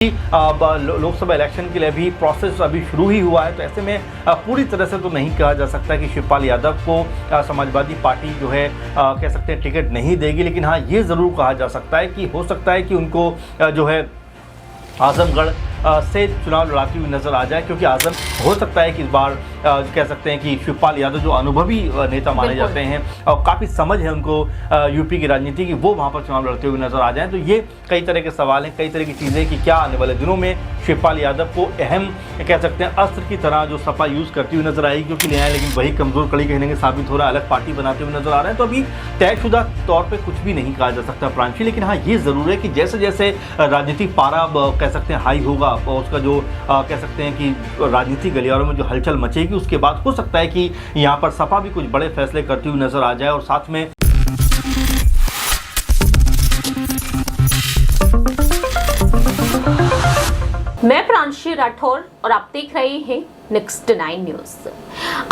Lok Sabha election के लिए अभी प्रोसेस अभी शुरू ही हुआ है, तो ऐसे में पूरी तरह से तो नहीं कहा जा सकता कि शिवपाल यादव को समाजवादी पार्टी जो है कह सकते हैं टिकट नहीं देगी। लेकिन हाँ, ये ज़रूर कहा जा सकता है कि हो सकता है कि उनको जो है आजमगढ़ से चुनाव लड़ाती हुई नजर आ जाए, क्योंकि आजम हो सकता है कि इस बार कह सकते हैं कि शिवपाल यादव जो अनुभवी नेता माने जाते हैं और काफ़ी समझ है उनको यूपी की राजनीति की, वो वहाँ पर चुनाव लड़ते हुए नजर आ जाएं। तो ये कई तरह के सवाल हैं, कई तरह की चीज़ें कि क्या आने वाले दिनों में शिवपाल यादव को अहम कह सकते हैं अस्त्र की तरह जो सपा यूज़ करती हुई नजर आएगी, क्योंकि न्याय लेकिन वही कमज़ोर कड़ी कहीं ना कहीं साबित हो रहा है, अलग पार्टी बनाते हुए नजर आ रहे हैं। तो अभी तयशुदा तौर पर कुछ भी नहीं कहा जा सकता प्रांशी, लेकिन हाँ, ये ज़रूर है कि जैसे जैसे राजनीतिक पारा कह सकते हैं हाई होगा, उसका जो कह सकते हैं कि राजनीतिक गलियारों में जो हलचल मचेगी, उसके बाद हो सकता है कि यहाँ पर सपा भी कुछ बड़े फैसले करती हुई नजर आ जाए। और साथ में मैं प्रांशी राठौर और आप देख रहे हैं नेक्स्ट 9 न्यूज।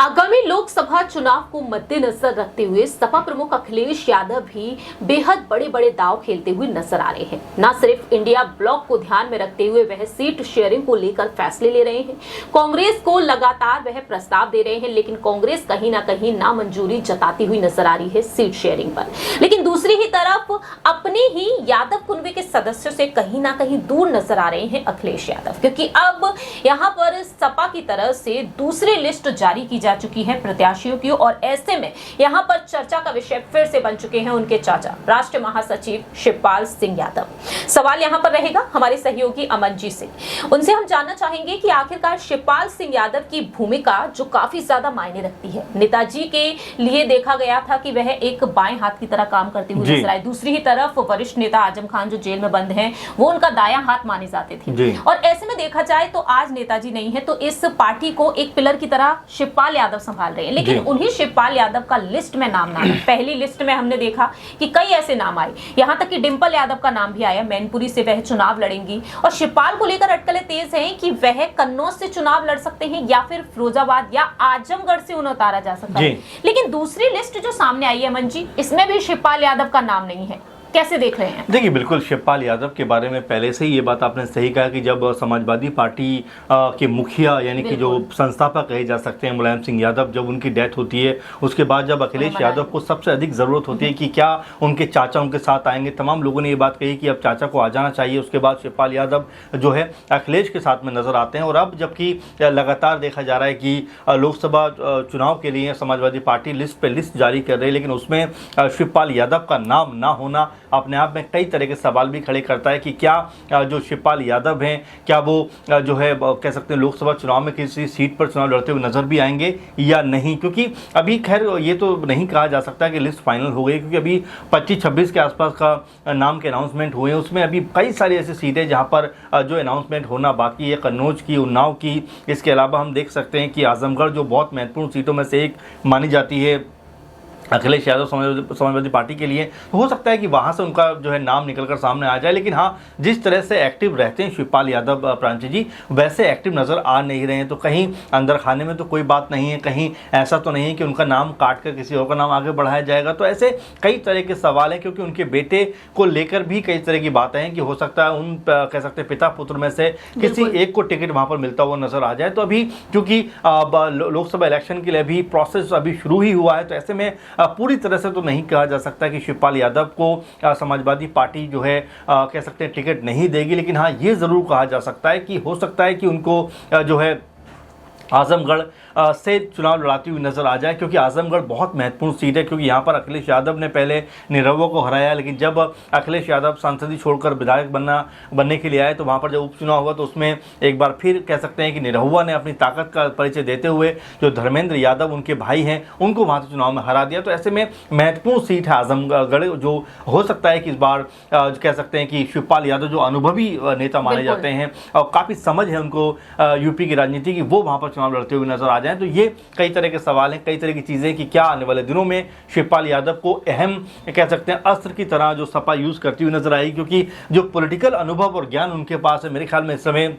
आगामी लोकसभा चुनाव को मद्देनजर रखते हुए सपा प्रमुख अखिलेश यादव भी बेहद बड़े बड़े दांव खेलते हुए नजर आ रहे हैं। न सिर्फ इंडिया ब्लॉक को ध्यान में रखते हुए वह सीट शेयरिंग को लेकर फैसले ले रहे हैं, कांग्रेस को लगातार वह प्रस्ताव दे रहे हैं, लेकिन कांग्रेस कहीं ना कहीं नामंजूरी जताती हुई नजर आ रही है सीट शेयरिंग पर। लेकिन दूसरी ही तरफ अपने ही यादव कुनबे के सदस्यों से कहीं ना कहीं दूर नजर आ रहे हैं अखिलेश यादव, क्योंकि अब यहाँ पर सपा की तरफ से दूसरी लिस्ट जारी की जा चुकी है प्रत्याशियों की, और ऐसे में यहाँ पर चर्चा का विषय फिर से बन चुके हैं उनके चाचा राष्ट्रीय महासचिव शिवपाल सिंह यादव। सवाल यहाँ पर रहेगा हमारे सहयोगी अमन जी से, उनसे हम जानना चाहेंगे कि आखिरकार शिवपाल सिंह यादव की भूमिका जो काफी ज्यादा मायने रखती है, नेताजी के लिए देखा गया था कि वह एक बाएं हाथ की तरह काम करते हुए नजर आए, दूसरी ही तरफ वरिष्ठ नेता आजम खान जो जेल में बंद हैं वो उनका दायां हाथ माने जाते थे, और ऐसे में देखा जाए तो आज नेताजी नहीं है, तो इस पार्टी को एक पिलर की तरह शिवपाल यादव संभाल रहे हैं। लेकिन उन्हीं शिवपाल यादव का लिस्ट में नाम ना है। पहली लिस्ट में हमने देखा कि कई ऐसे नाम आए, यहां तक कि डिंपल यादव का नाम भी आया, मैनपुरी से वह चुनाव लड़ेंगी, और शिवपाल को लेकर अटकलें तेज हैं कि वह कन्नौज से चुनाव लड़ सकते हैं या फिर फिरोजाबाद या आजमगढ़ से उन्हें उतारा जा सकता है। लेकिन दूसरी लिस्ट जो सामने आई है अमन जी, इसमें भी शिवपाल यादव का नाम नहीं है, कैसे देख रहे हैं? देखिए, बिल्कुल शिवपाल यादव के बारे में पहले से ही ये बात आपने सही कहा कि जब समाजवादी पार्टी के मुखिया यानी कि जो संस्थापक कहे जा सकते हैं मुलायम सिंह यादव, जब उनकी डेथ होती है, उसके बाद जब अखिलेश यादव को सबसे अधिक ज़रूरत होती है कि क्या उनके चाचा उनके साथ आएंगे, तमाम लोगों ने ये बात कही कि अब चाचा को आ जाना चाहिए। उसके बाद शिवपाल यादव जो है अखिलेश के साथ में नजर आते हैं, और अब जबकि लगातार देखा जा रहा है कि लोकसभा चुनाव के लिए समाजवादी पार्टी लिस्ट पे लिस्ट जारी कर रही है, लेकिन उसमें शिवपाल यादव का नाम ना होना अपने आप में कई तरह के सवाल भी खड़े करता है कि क्या जो शिवपाल यादव हैं, क्या वो जो है कह सकते हैं लोकसभा चुनाव में किसी सीट पर चुनाव लड़ते हुए नजर भी आएंगे या नहीं, क्योंकि अभी खैर ये तो नहीं कहा जा सकता कि लिस्ट फाइनल हो गई, क्योंकि अभी 25-26 के आसपास का नाम के अनाउंसमेंट हुए हैं। उसमें अभी कई सारी ऐसी सीटें जहाँ पर जो अनाउंसमेंट होना बाकी है, कन्नौज की, उन्नाव की, इसके अलावा हम देख सकते हैं कि आजमगढ़ जो बहुत महत्वपूर्ण सीटों में से एक मानी जाती है अखिलेश यादव समाजवादी पार्टी के लिए, तो हो सकता है कि वहाँ से उनका जो है नाम निकलकर सामने आ जाए। लेकिन हाँ, जिस तरह से एक्टिव रहते हैं शिवपाल यादव प्रांची जी, वैसे एक्टिव नज़र आ नहीं रहे हैं। तो कहीं अंदर खाने में तो कोई बात नहीं है, कहीं ऐसा तो नहीं है कि उनका नाम काट कर किसी और का नाम आगे बढ़ाया जाएगा। तो ऐसे कई तरह के सवाल हैं, क्योंकि उनके बेटे को लेकर भी कई तरह की बातें हैं कि हो सकता है उन कह सकते हैं पिता पुत्र में से किसी एक को टिकट वहाँ पर मिलता हुआ नजर आ जाए। तो अभी क्योंकि लोकसभा इलेक्शन के लिए अभी प्रोसेस अभी शुरू ही हुआ है, तो ऐसे में पूरी तरह से तो नहीं कहा जा सकता कि शिवपाल यादव को समाजवादी पार्टी जो है कह सकते हैं टिकट नहीं देगी। लेकिन हाँ, ये ज़रूर कहा जा सकता है कि हो सकता है कि उनको जो है आजमगढ़ से चुनाव लड़ाती हुई नजर आ जाए, क्योंकि आजमगढ़ बहुत महत्वपूर्ण सीट है, क्योंकि यहाँ पर अखिलेश यादव ने पहले निरहुआ को हराया, लेकिन जब अखिलेश यादव सांसदी छोड़कर विधायक बनने के लिए आए, तो वहाँ पर जब उपचुनाव हुआ तो उसमें एक बार फिर कह सकते हैं कि निरहुआ ने अपनी ताकत का परिचय देते हुए जो धर्मेंद्र यादव उनके भाई हैं उनको वहाँ से चुनाव में हरा दिया। तो ऐसे में महत्वपूर्ण सीट है आजमगढ़, जो हो सकता है कि इस बार कह सकते हैं कि शिवपाल यादव जो अनुभवी नेता माने जाते हैं और काफ़ी समझ है उनको यूपी की राजनीति की, वो वहाँ पर चुनाव लड़ते हुए नजर आ जाएं। तो ये कई तरह के सवाल हैं, कई तरह की चीज़ें कि क्या आने वाले दिनों में शिवपाल यादव को अहम कह सकते हैं अस्त्र की तरह जो सपा यूज़ करती हुई नजर आएगी, क्योंकि जो पॉलिटिकल अनुभव और ज्ञान उनके पास है, मेरे ख्याल में इस समय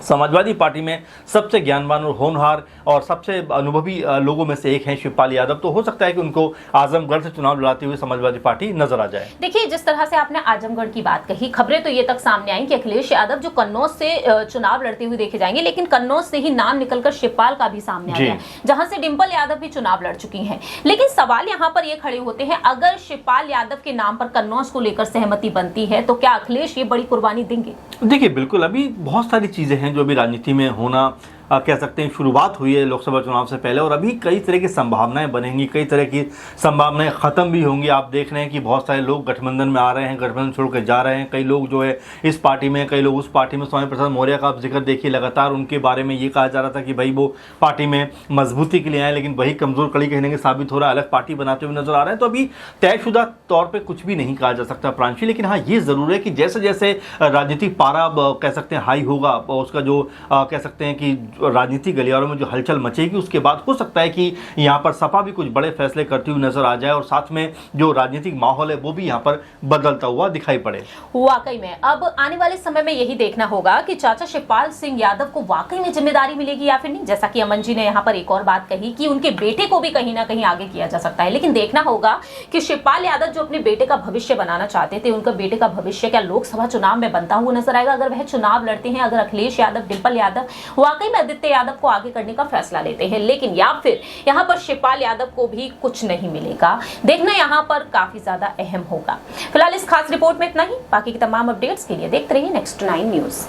समाजवादी पार्टी में सबसे ज्ञानवान और होनहार और सबसे अनुभवी लोगों में से एक हैं शिवपाल यादव। तो हो सकता है कि उनको आजमगढ़ से चुनाव लड़ाते हुए समाजवादी पार्टी नजर आ जाए। देखिए, जिस तरह से आपने आजमगढ़ की बात कही, खबरें तो ये तक सामने आई कि अखिलेश यादव जो कन्नौज से चुनाव लड़ते हुए देखे जाएंगे, लेकिन कन्नौज से ही नाम निकलकर शिवपाल का भी सामने आ गया, जहां से डिंपल यादव भी चुनाव लड़ चुकी हैं। लेकिन सवाल यहाँ पर ये खड़े होते हैं, अगर शिवपाल यादव के नाम पर कन्नौज को लेकर सहमति बनती है तो क्या अखिलेश ये बड़ी कुर्बानी देंगे? देखिए, बिल्कुल, अभी बहुत सारी चीजें हैं जो अभी राजनीति में होना कह सकते हैं शुरुआत हुई है लोकसभा चुनाव से पहले, और अभी कई तरह की संभावनाएं बनेंगी, कई तरह की संभावनाएं खत्म भी होंगी। आप देख रहे हैं कि बहुत सारे लोग गठबंधन में आ रहे हैं, गठबंधन छोड़कर जा रहे हैं, कई लोग जो है इस पार्टी में, कई लोग उस पार्टी में। स्वामी प्रसाद मौर्य का आप जिक्र देखिए, लगातार उनके बारे में ये कहा जा रहा था कि भाई वो पार्टी में मजबूती के लिए आए, लेकिन वही कमजोर कड़ी कहीं साबित हो रहा है, अलग पार्टी बनाते हुए नजर आ रहे हैं। तो अभी तयशुदा तौर पर कुछ भी नहीं कहा जा सकता प्रांशी, लेकिन हाँ ये जरूर है कि जैसे जैसे राजनीतिक पारा कह सकते हैं हाई होगा, उसका जो कह सकते हैं कि राजनीतिक गलियारों में जो हलचल मचेगी, उसके बाद हो सकता है कि यहां पर सपा भी कुछ बड़े फैसले करती हुई नजर आ जाए और साथ में जो राजनीतिक माहौल है वो भी यहां पर बदलता हुआ दिखाई पड़े। वाकई में अब आने वाले समय में यही देखना होगा कि चाचा शिवपाल सिंह यादव को वाकई में जिम्मेदारी मिलेगी या फिर नहीं। जैसा कि अमन जी ने यहाँ पर एक और बात कही कि उनके बेटे को भी कहीं ना कहीं आगे किया जा सकता है, लेकिन देखना होगा कि शिवपाल यादव जो अपने बेटे का भविष्य बनाना चाहते थे, उनका बेटे का भविष्य क्या लोकसभा चुनाव में बनता हुआ नजर आएगा अगर वह चुनाव लड़ते हैं, अगर अखिलेश यादव, डिंपल यादव वाकई में आदित्य यादव को आगे करने का फैसला लेते हैं, लेकिन या फिर यहाँ पर शिवपाल यादव को भी कुछ नहीं मिलेगा। देखना यहाँ पर काफी ज्यादा अहम होगा। फिलहाल इस खास रिपोर्ट में इतना ही। बाकी की तमाम अपडेट्स के लिए देखते रहिए Next 9 न्यूज।